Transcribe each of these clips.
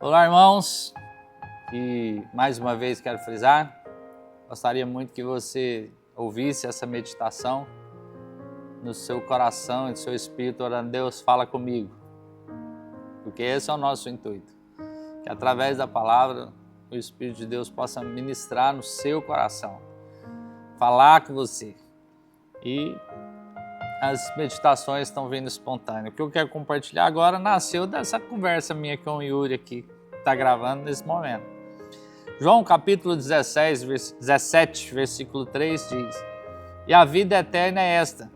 Olá, irmãos, e mais uma vez quero frisar, gostaria muito que você ouvisse essa meditação no seu coração e no seu espírito, orando: Deus, fala comigo, porque esse é o nosso intuito, que através da palavra o Espírito de Deus possa ministrar no seu coração, falar com você, e as meditações estão vindo espontâneas. O que eu quero compartilhar agora nasceu dessa conversa minha com o Yuri aqui, que está gravando nesse momento. João capítulo 17, versículo 3 diz: E a vida eterna é esta,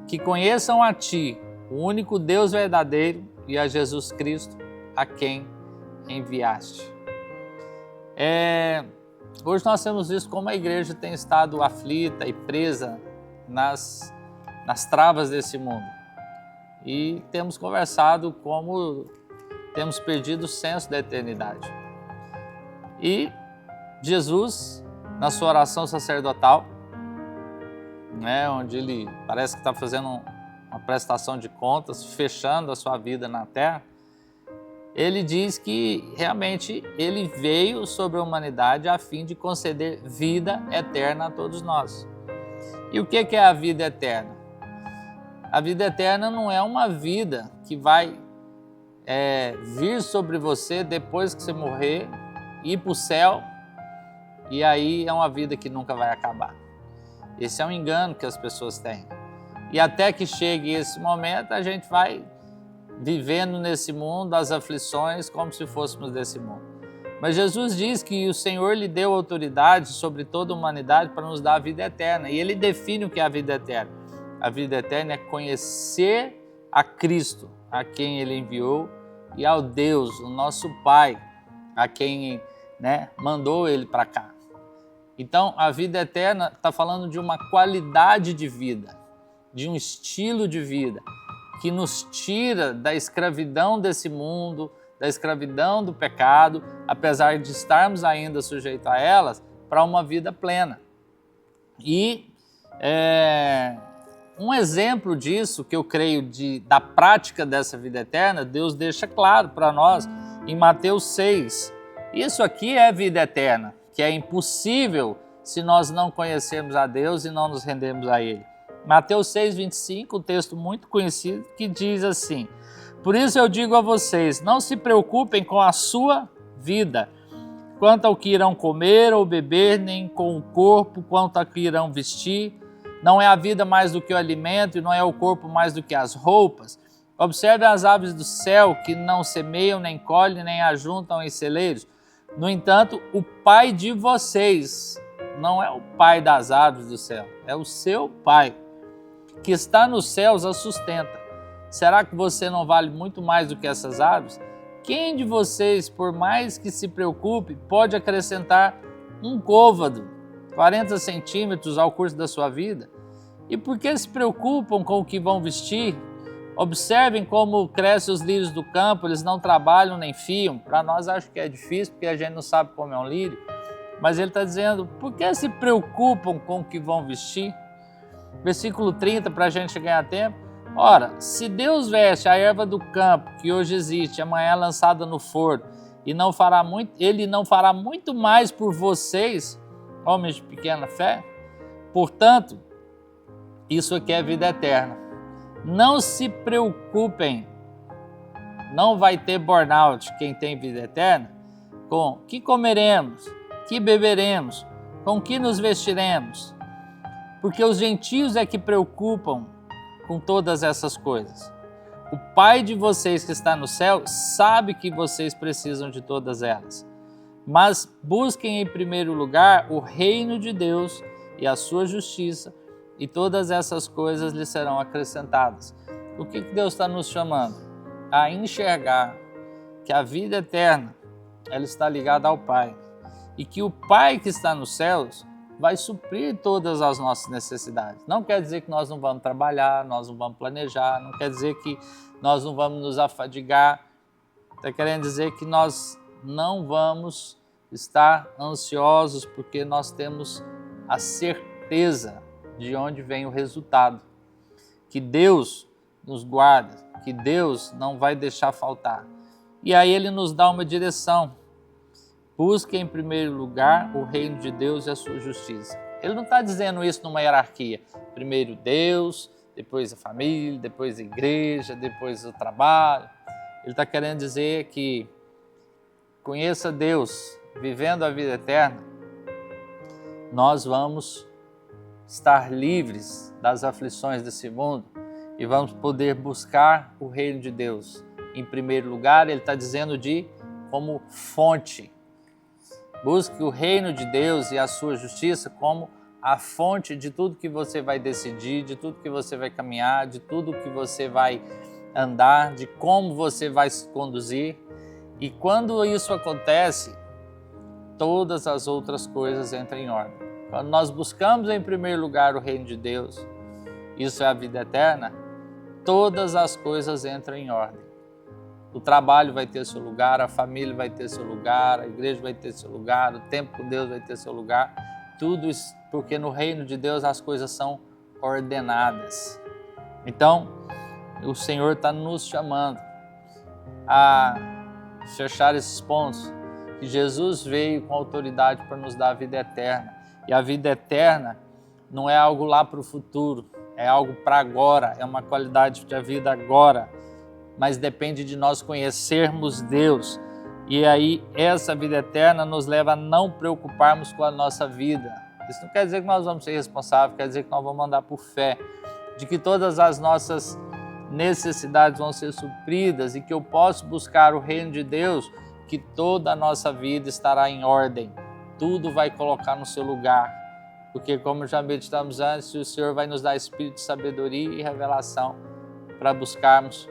que conheçam a Ti, o único Deus verdadeiro, e a Jesus Cristo, a quem enviaste. Hoje nós temos visto como a igreja tem estado aflita e presa nas travas desse mundo. E temos conversado como temos perdido o senso da eternidade. E Jesus, na sua oração sacerdotal, onde ele parece que está fazendo uma prestação de contas, fechando a sua vida na terra, ele diz que realmente ele veio sobre a humanidade a fim de conceder vida eterna a todos nós. E o que é a vida eterna? A vida eterna não é uma vida que vai vir sobre você depois que você morrer, ir para o céu, e aí é uma vida que nunca vai acabar. Esse é um engano que as pessoas têm. E até que chegue esse momento, a gente vai vivendo nesse mundo as aflições como se fôssemos desse mundo. Mas Jesus diz que o Senhor lhe deu autoridade sobre toda a humanidade para nos dar a vida eterna. E ele define o que é a vida eterna. A vida eterna é conhecer a Cristo, a quem ele enviou, e ao Deus, o nosso Pai, a quem mandou ele para cá. Então, a vida eterna está falando de uma qualidade de vida, de um estilo de vida, que nos tira da escravidão desse mundo, da escravidão do pecado, apesar de estarmos ainda sujeitos a elas, para uma vida plena. E um exemplo disso, que eu creio da prática dessa vida eterna, Deus deixa claro para nós em Mateus 6. Isso aqui é vida eterna, que é impossível se nós não conhecermos a Deus e não nos rendermos a Ele. Mateus 6, 25, um texto muito conhecido, que diz assim: Por isso eu digo a vocês, não se preocupem com a sua vida, quanto ao que irão comer ou beber, nem com o corpo, quanto ao que irão vestir. Não é a vida mais do que o alimento, e não é o corpo mais do que as roupas? Observe as aves do céu, que não semeiam, nem colhem, nem ajuntam em celeiros. No entanto, o Pai de vocês não é o Pai das aves do céu, é o seu Pai, que está nos céus, a sustenta. Será que você não vale muito mais do que essas aves? Quem de vocês, por mais que se preocupe, pode acrescentar um côvado, 40 centímetros ao curso da sua vida? E por que se preocupam com o que vão vestir? Observem como crescem os lírios do campo, eles não trabalham nem fiam. Para nós acho que é difícil, porque a gente não sabe como é um lírio. Mas ele está dizendo, por que se preocupam com o que vão vestir? Versículo 30, para a gente ganhar tempo. Ora, se Deus veste a erva do campo, que hoje existe, amanhã é lançada no forno, e ele não fará muito mais por vocês, homens de pequena fé? Portanto, isso aqui é vida eterna. Não se preocupem, não vai ter burnout quem tem vida eterna, com que comeremos, que beberemos, com que nos vestiremos, porque os gentios é que preocupam com todas essas coisas. O Pai de vocês que está no céu sabe que vocês precisam de todas elas. Mas busquem em primeiro lugar o reino de Deus e a sua justiça, e todas essas coisas lhe serão acrescentadas. O que Deus está nos chamando? A enxergar que a vida eterna ela está ligada ao Pai, e que o Pai que está nos céus vai suprir todas as nossas necessidades. Não quer dizer que nós não vamos trabalhar, nós não vamos planejar, não quer dizer que nós não vamos nos afadigar, está querendo dizer que nós não vamos estar ansiosos, porque nós temos a certeza de onde vem o resultado, que Deus nos guarda, que Deus não vai deixar faltar. E aí ele nos dá uma direção. Busque em primeiro lugar o reino de Deus e a sua justiça. Ele não está dizendo isso numa hierarquia. Primeiro Deus, depois a família, depois a igreja, depois o trabalho. Ele está querendo dizer que conheça Deus, vivendo a vida eterna, nós vamos estar livres das aflições desse mundo e vamos poder buscar o reino de Deus. Em primeiro lugar, ele está dizendo como fonte. Busque o reino de Deus e a sua justiça como a fonte de tudo que você vai decidir, de tudo que você vai caminhar, de tudo que você vai andar, de como você vai se conduzir. E quando isso acontece, todas as outras coisas entram em ordem. Quando nós buscamos em primeiro lugar o reino de Deus, isso é a vida eterna, todas as coisas entram em ordem. O trabalho vai ter seu lugar, a família vai ter seu lugar, a igreja vai ter seu lugar, o tempo com Deus vai ter seu lugar. Tudo isso porque no reino de Deus as coisas são ordenadas. Então, o Senhor está nos chamando a fechar esses pontos, que Jesus veio com autoridade para nos dar a vida eterna. E a vida eterna não é algo lá para o futuro, é algo para agora, é uma qualidade de vida agora. Mas depende de nós conhecermos Deus. E aí essa vida eterna nos leva a não preocuparmos com a nossa vida. Isso não quer dizer que nós vamos ser responsáveis, quer dizer que nós vamos andar por fé, de que todas as nossas necessidades vão ser supridas e que eu posso buscar o reino de Deus, que toda a nossa vida estará em ordem. Tudo vai colocar no seu lugar. Porque como já meditamos antes, o Senhor vai nos dar espírito de sabedoria e revelação para buscarmos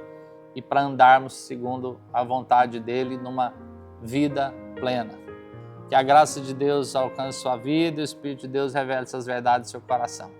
e para andarmos segundo a vontade dele numa vida plena. Que a graça de Deus alcance sua vida e o Espírito de Deus revele essas verdades no seu coração.